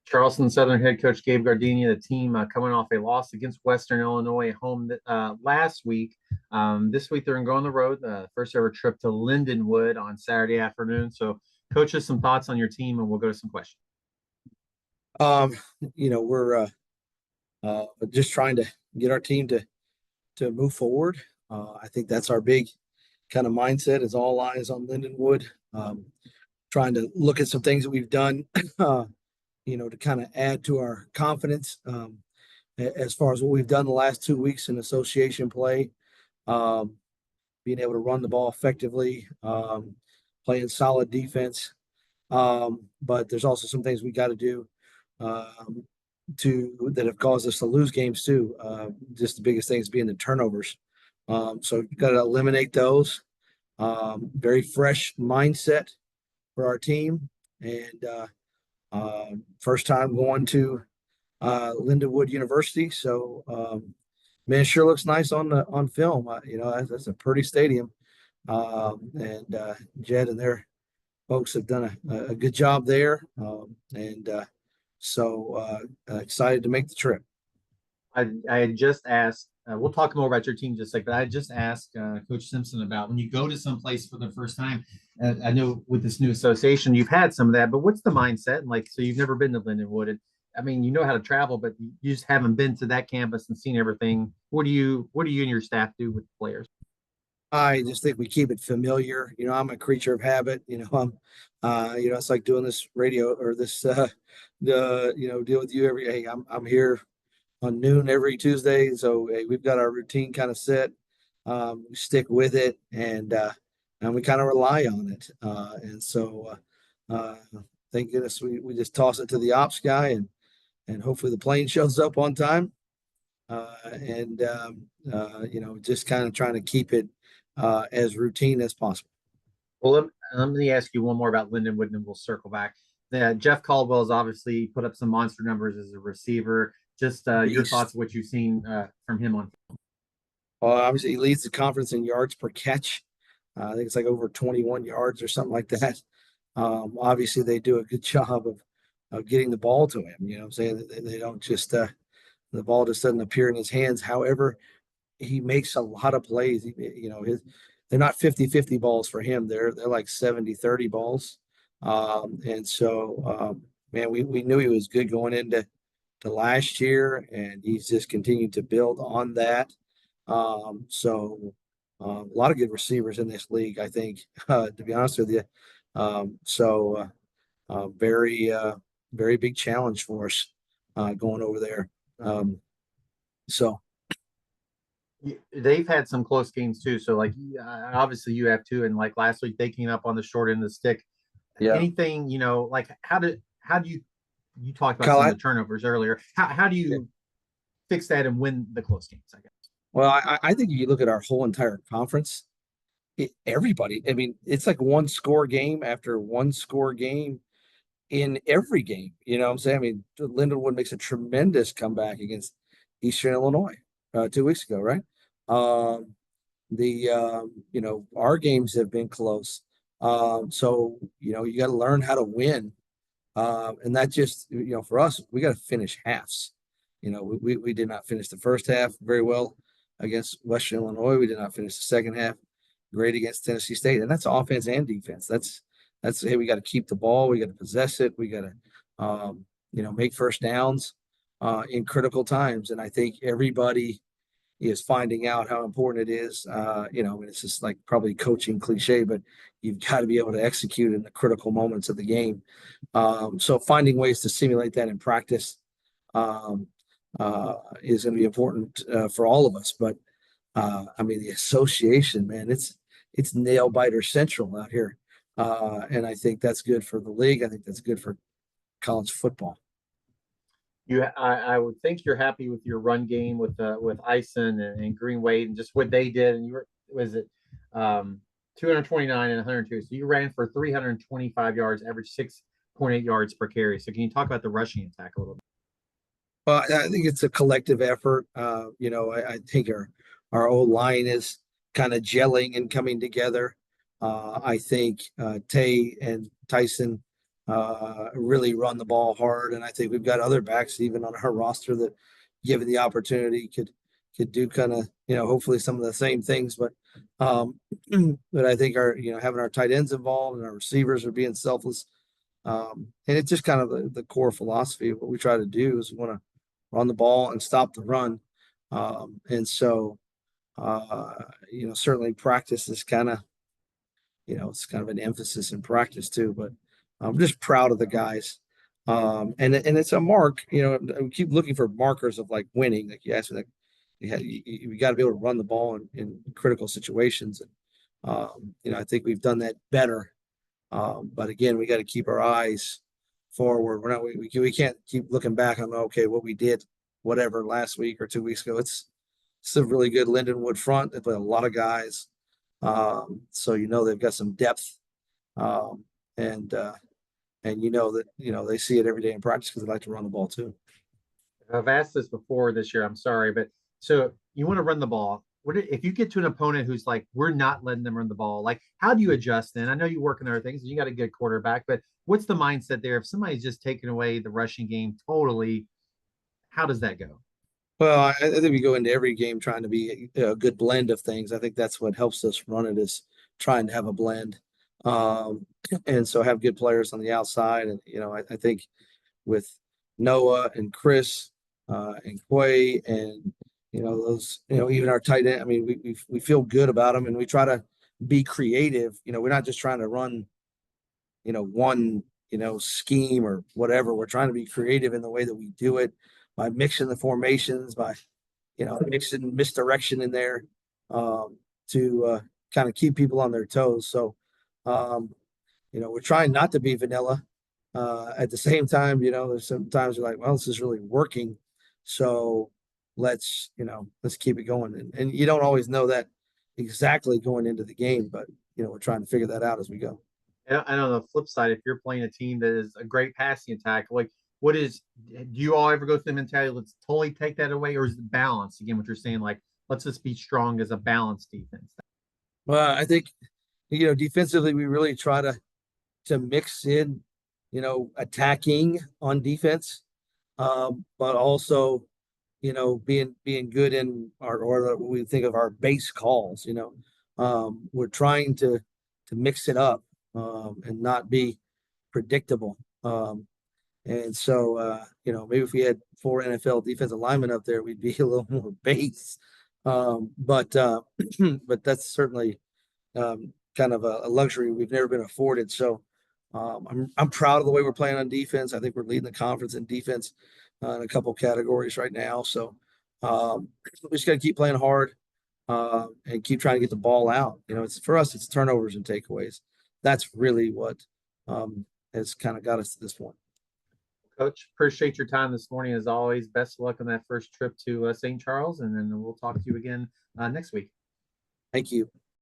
Charleston Southern head coach Gabe Giardina, the team coming off a loss against Western Illinois at home last week. This week they're going to go on the road, first ever trip to Lindenwood on Saturday afternoon. So, coaches, some thoughts on your team, and we'll go to some questions. Um, we're just trying to get our team to move forward. I think that's our big kind of mindset is all eyes on Lindenwood. Trying to look at some things that we've done, to kind of add to our confidence as far as what we've done the last 2 weeks in association play, being able to run the ball effectively, playing solid defense. But there's also some things we got to do that have caused us to lose games too. Just the biggest thing is being the turnovers. So got to eliminate those. Very fresh mindset for our team, and first time going to Lindenwood University. So man, it sure looks nice on film. That's a pretty stadium, and Jed and their folks have done a good job there, so excited to make the trip. I had just asked, we'll talk more about your team in just a sec, but I just asked Coach Simpson about when you go to some place for the first time. I know with this new association, you've had some of that, but what's the mindset? And so you've never been to Lindenwood. And I mean, you know how to travel, but you just haven't been to that campus and seen everything. What do you and your staff do with the players? I just think we keep it familiar. I'm a creature of habit. It's like doing this radio or this, deal with you every. Hey, I'm here on noon every Tuesday. So hey, we've got our routine kind of set. We stick with it, and we kind of rely on it. Thank goodness we just toss it to the ops guy, and hopefully the plane shows up on time. Just kind of trying to keep it as routine as possible. Well, let me ask you one more about Lindenwood, and then we'll circle back. Jeff Caldwell has obviously put up some monster numbers as a receiver. Just your thoughts of what you've seen from him on film. Obviously, he leads the conference in yards per catch. I think it's like over 21 yards or something like that. Obviously, they do a good job of getting the ball to him. You know what I'm saying? They don't just the ball just doesn't appear in his hands. However, he makes a lot of plays. They're not 50-50 balls for him. They're like 70-30 balls. Man, we knew he was good going into last year, and he's just continued to build on that. A lot of good receivers in this league, I think, to be honest with you. Very, very big challenge for us going over there. They've had some close games too. So obviously you have too, and like last week they came up on the short end of the stick. Yeah. Anything, like how do you talked about some of the turnovers earlier. How do you fix that and win the close games, I guess? Well, I think if you look at our whole entire conference, everybody, I mean, it's like one score game after one score game in every game. You know what I'm saying? I mean, Lindenwood makes a tremendous comeback against Eastern Illinois 2 weeks ago, right? Our games have been close. You got to learn how to win. And that just, for us, we got to finish halves. We did not finish the first half very well against Western Illinois. We did not finish the second half great against Tennessee State. And that's offense and defense. That's hey, we got to keep the ball. We got to possess it. We got to, make first downs in critical times. And I think everybody is finding out how important it is. It's just like probably coaching cliche, but you've got to be able to execute in the critical moments of the game. So finding ways to simulate that in practice is going to be important for all of us. But the association, man, it's nail biter central out here. And I think that's good for the league. I think that's good for college football. I would think you're happy with your run game with Ison and Greenway and just what they did. And you were, was it 229 and 102? So you ran for 325 yards, average 6.8 yards per carry. So can you talk about the rushing attack a little bit? Well, I think it's a collective effort. I think our old line is kind of gelling and coming together. I think Tay and Tyson really run the ball hard. And I think we've got other backs even on our roster that, given the opportunity, could do kind of, hopefully some of the same things. Um, but I think having our tight ends involved and our receivers are being selfless. And it's just kind of the core philosophy of what we try to do is we want to run the ball and stop the run. And so, certainly practice is kind of, it's kind of an emphasis in practice too, but I'm just proud of the guys. And it's a mark, we keep looking for markers of like winning. Like you asked me, like you got to be able to run the ball in critical situations. And, I think we've done that better. But again, we got to keep our eyes forward. We can't keep looking back on, okay, what we did, whatever, last week or 2 weeks ago. It's a really good Lindenwood front. They play a lot of guys. So they've got some depth. Um, and they see it every day in practice because they like to run the ball too. I've asked this before this year. I'm sorry, but so you want to run the ball. If you get to an opponent who's like, we're not letting them run the ball, like, how do you adjust then? I know you work on other things and you got a good quarterback, but what's the mindset there? If somebody's just taking away the rushing game totally, how does that go? Well, I think we go into every game trying to be a good blend of things. I think that's what helps us run it is trying to have a blend. Um, and so have good players on the outside. And, I think with Noah and Chris and Quay and, those, even our tight end, I mean, we feel good about them and we try to be creative. We're not just trying to run, one, scheme or whatever. We're trying to be creative in the way that we do it by mixing the formations, by mixing misdirection in there to kind of keep people on their toes. So, we're trying not to be vanilla. At the same time, there's sometimes you're like, well, this is really working. So let's keep it going. And you don't always know that exactly going into the game, but, we're trying to figure that out as we go. And on the flip side, if you're playing a team that is a great passing attack, like do you all ever go through the mentality, let's totally take that away? Or is it balance? Again, what you're saying, like, let's just be strong as a balanced defense. Well, I think, defensively, we really try to mix in, attacking on defense, but also, being good in what we think of our base calls. We're trying to mix it up and not be predictable. And so, maybe if we had 4 NFL defensive linemen up there, we'd be a little more base. But but that's certainly kind of a luxury we've never been afforded. So I'm proud of the way we're playing on defense. I think we're leading the conference in defense in a couple categories right now. So we just got to keep playing hard and keep trying to get the ball out. It's for us, it's turnovers and takeaways. That's really what has kind of got us to this point. Coach, appreciate your time this morning as always. Best of luck on that first trip to St. Charles, and then we'll talk to you again next week. Thank you.